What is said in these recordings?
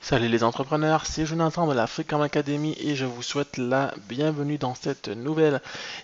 Salut les entrepreneurs, c'est Jonathan de la Freecom Academy et je vous souhaite la bienvenue dans cette nouvelle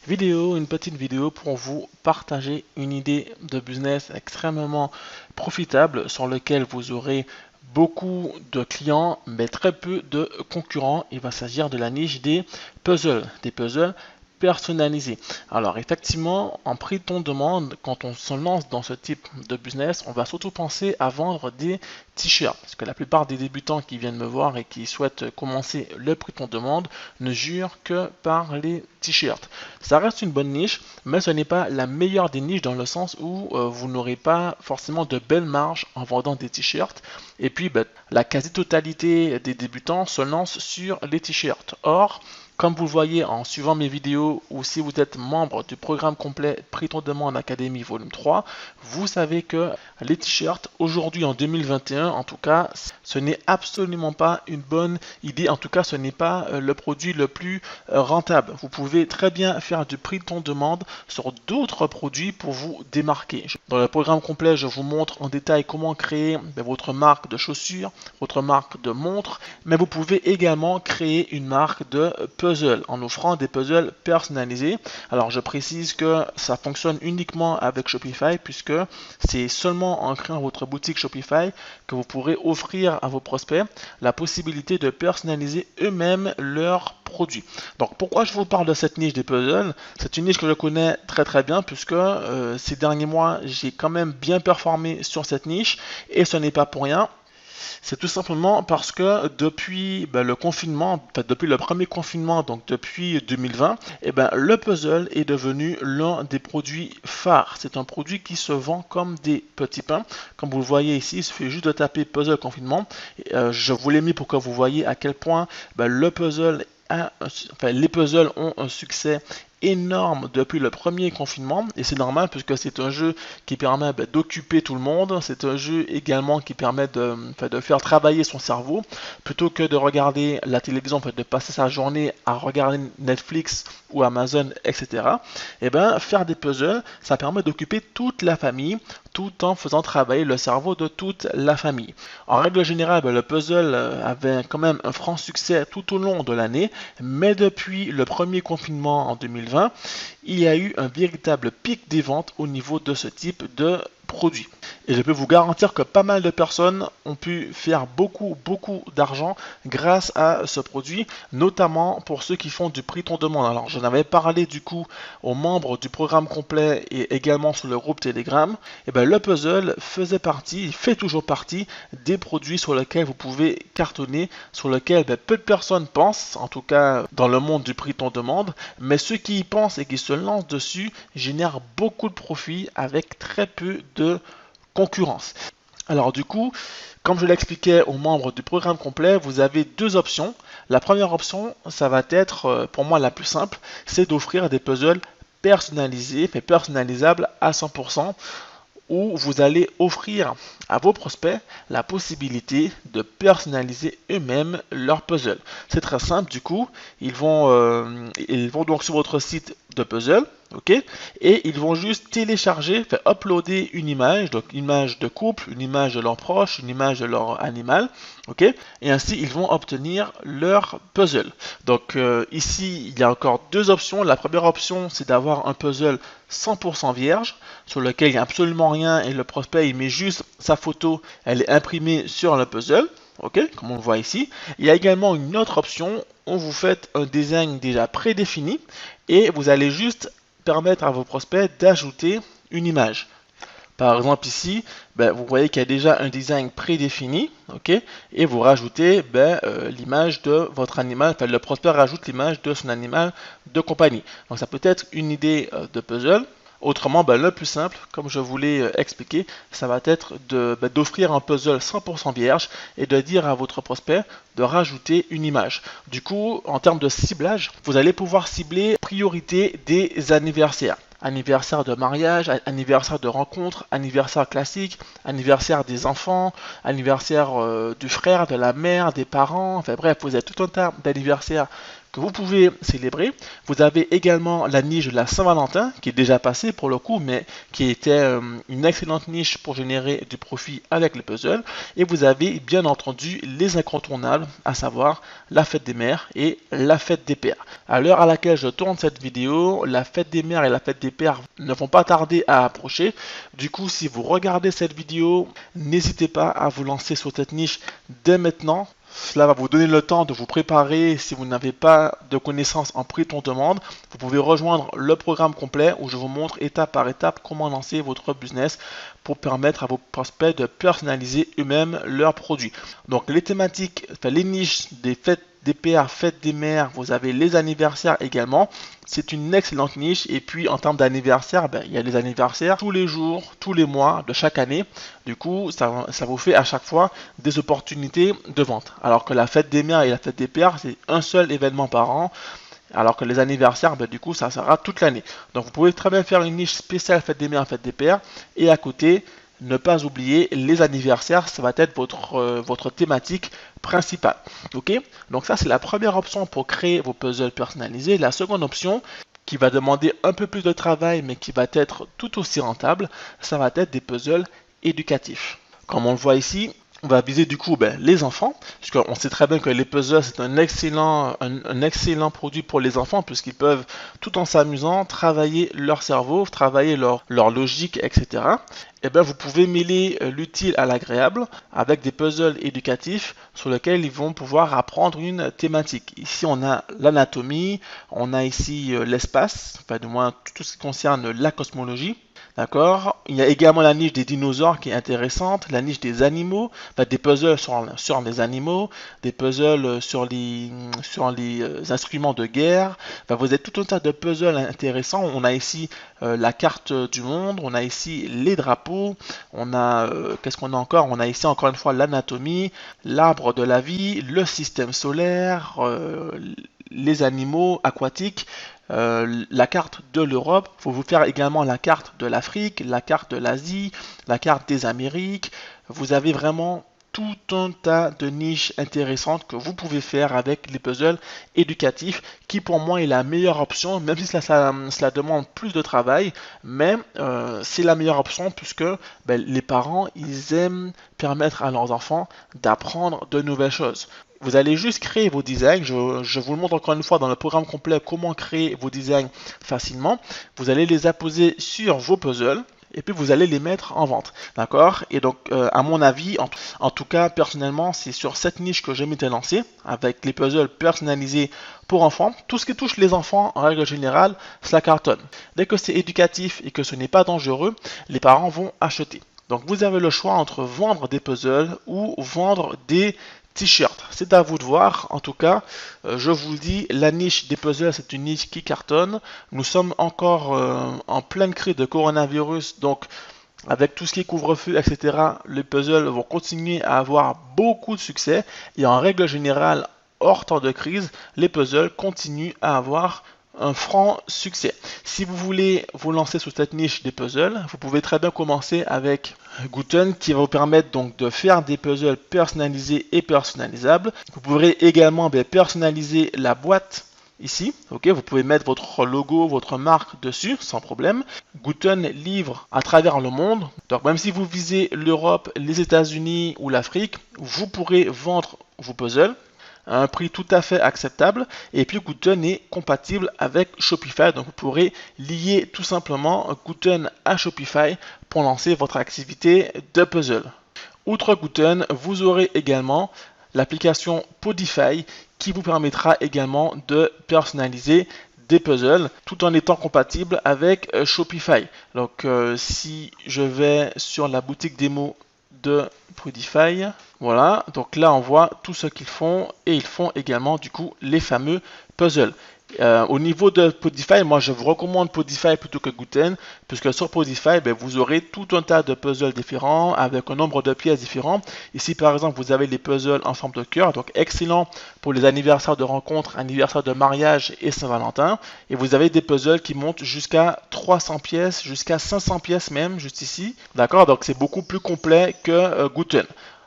vidéo, une petite vidéo pour vous partager une idée de business extrêmement profitable sur lequel vous aurez beaucoup de clients mais très peu de concurrents. Il va s'agir de la niche des puzzles personnalisés. Alors effectivement, en prix de ton demande, quand on se lance dans ce type de business, on va surtout penser à vendre des t-shirts. Parce que la plupart des débutants qui viennent me voir et qui souhaitent commencer le prix de ton demande ne jurent que par les t-shirts. Ça reste une bonne niche, mais ce n'est pas la meilleure des niches dans le sens où vous n'aurez pas forcément de belles marges en vendant des t-shirts. Et puis, la quasi-totalité des débutants se lancent sur les t-shirts. Or, comme vous le voyez en suivant mes vidéos ou si vous êtes membre du programme complet Prix ton demande Académie volume 3, vous savez que les t-shirts aujourd'hui en 2021 en tout cas, ce n'est absolument pas une bonne idée. En tout cas, ce n'est pas le produit le plus rentable. Vous pouvez très bien faire du prix de ton demande sur d'autres produits pour vous démarquer. Dans le programme complet, je vous montre en détail comment créer votre marque de chaussures, votre marque de montres, mais vous pouvez également créer une marque de puzzle en offrant des puzzles personnalisés. Alors je précise que ça fonctionne uniquement avec Shopify puisque c'est seulement en créant votre boutique Shopify que vous pourrez offrir à vos prospects la possibilité de personnaliser eux-mêmes leurs produits. Donc pourquoi je vous parle de cette niche des puzzles? C'est une niche que je connais très très bien puisque ces derniers mois j'ai quand même bien performé sur cette niche et ce n'est pas pour rien. C'est tout simplement parce que depuis le confinement, depuis le premier confinement, donc depuis 2020, le puzzle est devenu l'un des produits phares. C'est un produit qui se vend comme des petits pains. Comme vous le voyez ici, il suffit juste de taper puzzle confinement. Je vous l'ai mis pour que vous voyez à quel point le puzzle les puzzles ont un succès énorme depuis le premier confinement et c'est normal puisque c'est un jeu qui permet d'occuper tout le monde, c'est un jeu également qui permet de faire travailler son cerveau plutôt que de regarder la télévision, de passer sa journée à regarder Netflix ou Amazon, etc. Faire des puzzles, ça permet d'occuper toute la famille tout en faisant travailler le cerveau de toute la famille. En règle générale, le puzzle avait quand même un franc succès tout au long de l'année, mais depuis le premier confinement en 2020, il y a eu un véritable pic des ventes au niveau de ce type de produit. Et je peux vous garantir que pas mal de personnes ont pu faire beaucoup d'argent grâce à ce produit, notamment pour ceux qui font du prix ton demande. Alors j'en avais parlé du coup aux membres du programme complet et également sur le groupe Telegram. Le puzzle faisait partie, il fait toujours partie des produits sur lesquels vous pouvez cartonner, sur lesquels peu de personnes pensent, en tout cas dans le monde du prix ton demande, mais ceux qui y pensent et qui se lancent dessus génèrent beaucoup de profits avec très peu de concurrence. Alors du coup, comme je l'expliquais aux membres du programme complet, vous avez deux options. La première option, ça va être pour moi la plus simple, c'est d'offrir des puzzles personnalisés, mais personnalisables à 100%, où vous allez offrir à vos prospects la possibilité de personnaliser eux-mêmes leur puzzle. C'est très simple du coup, ils vont donc sur votre site de puzzle, ok, et ils vont juste télécharger, uploader une image, donc une image de couple, une image de leur proche, une image de leur animal, ok, et ainsi ils vont obtenir leur puzzle. Donc ici il y a encore deux options. La première option c'est d'avoir un puzzle 100% vierge sur lequel il n'y a absolument rien et le prospect il met juste sa photo, elle est imprimée sur le puzzle. Ok, comme on le voit ici. Il y a également une autre option où vous faites un design déjà prédéfini et vous allez juste permettre à vos prospects d'ajouter une image. Par exemple ici, vous voyez qu'il y a déjà un design prédéfini, ok, et vous rajoutez l'image de votre animal, le prospect rajoute l'image de son animal de compagnie. Donc ça peut être une idée de puzzle. Autrement, le plus simple, comme je vous l'ai expliqué, ça va être d'offrir un puzzle 100% vierge et de dire à votre prospect de rajouter une image. Du coup, en termes de ciblage, vous allez pouvoir cibler priorité des anniversaires. Anniversaire de mariage, anniversaire de rencontre, anniversaire classique, anniversaire des enfants, anniversaire du frère, de la mère, des parents, enfin bref, vous avez tout un tas d'anniversaires que vous pouvez célébrer. Vous avez également la niche de la Saint-Valentin qui est déjà passée pour le coup, mais qui était une excellente niche pour générer du profit avec les puzzles. Et vous avez bien entendu les incontournables, à savoir la fête des mères et la fête des pères. À l'heure à laquelle je tourne cette vidéo, la fête des mères et la fête des pères ne vont pas tarder à approcher. Du coup, si vous regardez cette vidéo, n'hésitez pas à vous lancer sur cette niche dès maintenant. Cela va vous donner le temps de vous préparer. Si vous n'avez pas de connaissances en prix on demande, vous pouvez rejoindre le programme complet où je vous montre étape par étape comment lancer votre business pour permettre à vos prospects de personnaliser eux-mêmes leurs produits. Donc les thématiques, les niches des fêtes des pères, fêtes des mères, vous avez les anniversaires également. C'est une excellente niche. Et puis en termes d'anniversaire, il y a les anniversaires tous les jours, tous les mois de chaque année. Du coup, ça vous fait à chaque fois des opportunités de vente. Alors que la fête des mères et la fête des pères, c'est un seul événement par an. Alors que les anniversaires, du coup, ça sera toute l'année. Donc vous pouvez très bien faire une niche spéciale fête des mères, fête des pères. Et à côté, ne pas oublier les anniversaires, ça va être votre thématique principale. Ok, donc ça c'est la première option pour créer vos puzzles personnalisés. La seconde option, qui va demander un peu plus de travail mais qui va être tout aussi rentable, ça va être des puzzles éducatifs. Comme on le voit ici, on va viser du coup les enfants, puisqu'on sait très bien que les puzzles c'est un excellent produit pour les enfants, puisqu'ils peuvent, tout en s'amusant, travailler leur cerveau, travailler leur logique, etc. Et vous pouvez mêler l'utile à l'agréable avec des puzzles éducatifs sur lesquels ils vont pouvoir apprendre une thématique. Ici, on a l'anatomie, on a ici l'espace, enfin du moins tout ce qui concerne la cosmologie. D'accord. Il y a également la niche des dinosaures qui est intéressante, la niche des animaux, des puzzles sur les animaux, des puzzles sur les instruments de guerre. Vous avez tout un tas de puzzles intéressants. On a ici la carte du monde, on a ici les drapeaux, on a qu'est-ce qu'on a encore? On a ici encore une fois l'anatomie, l'arbre de la vie, le système solaire, les animaux aquatiques. La carte de l'Europe, il faut vous faire également la carte de l'Afrique, la carte de l'Asie, la carte des Amériques. Vous avez vraiment tout un tas de niches intéressantes que vous pouvez faire avec les puzzles éducatifs, qui pour moi est la meilleure option, même si cela demande plus de travail, mais c'est la meilleure option puisque les parents, ils aiment permettre à leurs enfants d'apprendre de nouvelles choses. Vous allez juste créer vos designs. Je vous le montre encore une fois dans le programme complet comment créer vos designs facilement. Vous allez les apposer sur vos puzzles et puis vous allez les mettre en vente. D'accord? Et donc, à mon avis, en tout cas, personnellement, c'est sur cette niche que je m'étais lancé avec les puzzles personnalisés pour enfants. Tout ce qui touche les enfants, en règle générale, cela cartonne. Dès que c'est éducatif et que ce n'est pas dangereux, les parents vont acheter. Donc, vous avez le choix entre vendre des puzzles ou vendre des t-shirt. C'est à vous de voir. En tout cas, je vous le dis, la niche des puzzles, c'est une niche qui cartonne. Nous sommes encore en pleine crise de coronavirus, donc avec tout ce qui est couvre-feu, etc., les puzzles vont continuer à avoir beaucoup de succès. Et en règle générale, hors temps de crise, les puzzles continuent à avoir un franc succès. Si vous voulez vous lancer sur cette niche des puzzles, vous pouvez très bien commencer avec Gooten qui va vous permettre donc de faire des puzzles personnalisés et personnalisables. Vous pourrez également personnaliser la boîte ici. Ok, vous pouvez mettre votre logo, votre marque dessus sans problème. Gooten livre à travers le monde. Donc même si vous visez l'Europe, les États-Unis ou l'Afrique, vous pourrez vendre vos puzzles à un prix tout à fait acceptable. Et puis Gooten est compatible avec Shopify, donc vous pourrez lier tout simplement Gooten à Shopify pour lancer votre activité de puzzle. Outre Gooten, vous aurez également l'application Podify qui vous permettra également de personnaliser des puzzles tout en étant compatible avec Shopify. Donc si je vais sur la boutique démo de Podify, voilà, donc là on voit tout ce qu'ils font et ils font également du coup les fameux puzzles. Au niveau de Podify, moi je vous recommande Podify plutôt que Gooten, puisque sur Podify, vous aurez tout un tas de puzzles différents avec un nombre de pièces différents. Ici par exemple, vous avez les puzzles en forme de cœur, donc excellent pour les anniversaires de rencontres, anniversaires de mariage et Saint-Valentin. Et vous avez des puzzles qui montent jusqu'à 300 pièces, jusqu'à 500 pièces même, juste ici. D'accord, donc c'est beaucoup plus complet que Gooten.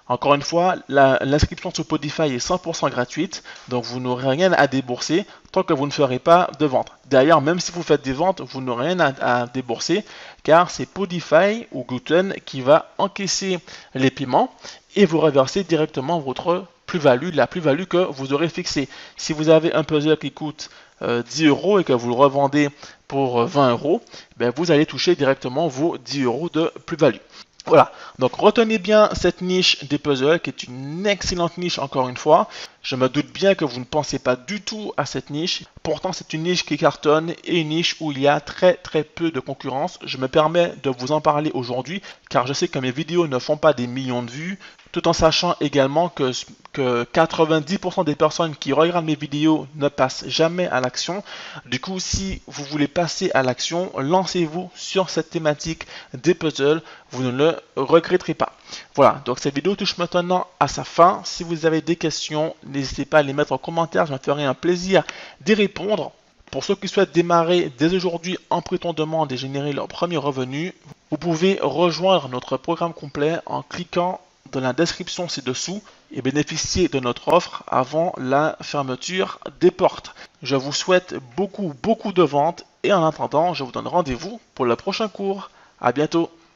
Encore une fois, l'inscription sur Podify est 100% gratuite, donc vous n'aurez rien à débourser tant que vous ne ferez pas de vente. D'ailleurs, même si vous faites des ventes, vous n'aurez rien à débourser, car c'est Podify ou Gluten qui va encaisser les paiements et vous reverser directement votre plus-value, la plus-value que vous aurez fixée. Si vous avez un puzzle qui coûte 10 euros et que vous le revendez pour 20 euros, ben vous allez toucher directement vos 10 euros de plus-value. Voilà, donc retenez bien cette niche des puzzles qui est une excellente niche encore une fois. Je me doute bien que vous ne pensez pas du tout à cette niche. Pourtant, c'est une niche qui cartonne et une niche où il y a très peu de concurrence. Je me permets de vous en parler aujourd'hui car je sais que mes vidéos ne font pas des millions de vues, tout en sachant également que 90% des personnes qui regardent mes vidéos ne passent jamais à l'action. Du coup, si vous voulez passer à l'action, lancez-vous sur cette thématique des puzzles, vous ne le regretterez pas. Voilà, donc cette vidéo touche maintenant à sa fin. Si vous avez des questions, n'hésitez pas à les mettre en commentaire, je me ferai un plaisir d'y répondre. Pour ceux qui souhaitent démarrer dès aujourd'hui en prêt-on-demande et générer leur premier revenu, vous pouvez rejoindre notre programme complet en cliquant dans la description ci-dessous et bénéficier de notre offre avant la fermeture des portes. Je vous souhaite beaucoup de ventes et en attendant, je vous donne rendez-vous pour le prochain cours. À bientôt.